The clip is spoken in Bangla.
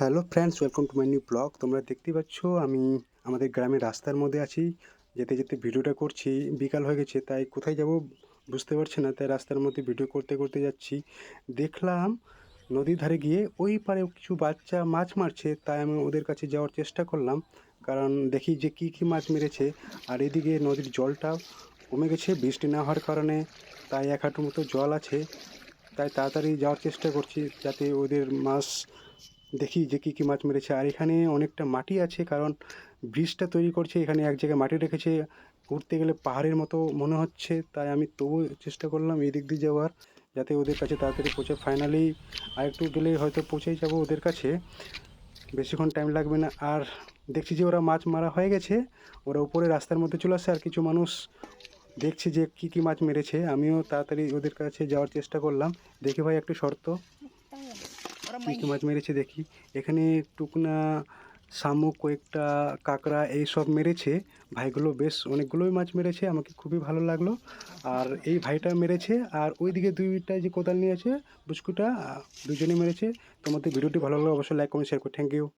Hello friends, welcome to my new blog. তোমরা দেখতেই পাচ্ছ আমি আমাদের গ্রামের রাস্তার মধ্যে আছি। যেতে যেতে ভিডিওটা করছি। বিকাল হয়ে গেছে, তাই কোথায় যাব বুঝতে পারছি না, তাই রাস্তার মধ্যে ভিডিও করতে করতে যাচ্ছি। দেখলাম নদীর ধারে গিয়ে ওই পারে কিছু বাচ্চা মাছ মারছে, তাই আমি ওদের কাছে যাওয়ার চেষ্টা করলাম, কারণ দেখি যে কী কী মাছ মেরেছে। আর এদিকে নদীর জলটা কমে গেছে বৃষ্টি না হওয়ার কারণে, তাই এক হাঁটুর মতো জল আছে। তাই তাড়াতাড়ি যাওয়ার চেষ্টা করছি যাতে ওদের মাছ দেখি যে কী কী মাছ মেরেছে। আর এখানে অনেকটা মাটি আছে, কারণ ব্রিজটা তৈরি করছে, এখানে এক জায়গায় মাটি রেখেছে। উঠতে গেলে পাহাড়ের মতো মনে হচ্ছে, তাই আমি তবুও চেষ্টা করলাম এই দিক দিয়ে যাওয়ার, যাতে ওদের কাছে তাড়াতাড়ি পৌঁছে। ফাইনালি আরেকটু গেলেই হয়তো পৌঁছেই যাব ওদের কাছে, বেশিক্ষণ টাইম লাগবে না। আর দেখছি যে ওরা মাছ মারা হয়ে গেছে, ওরা উপরে রাস্তার মধ্যে চলে আসছে। আর কিছু মানুষ দেখছি যে কী কী মাছ মেরেছে। আমিও তাড়াতাড়ি ওদের কাছে যাওয়ার চেষ্টা করলাম। দেখি ভাই একটু শর্ত কী কী মাছ মেরেছে দেখি। এখানে টুকনা, শামুক, কয়েকটা কাঁকড়া এইসব মেরেছে। ভাইগুলো বেশ অনেকগুলোই মাছ মেরেছে, আমাকে খুবই ভালো লাগলো। আর এই ভাইটা মেরেছে, আর ওইদিকে দুইটা যে কোদাল নিয়ে আছে বুস্কুটা, দুজনে মেরেছে। তোমাদের ভিডিওটি ভালো লাগলে অবশ্যই লাইক কমেন্ট শেয়ার করো। Thank you.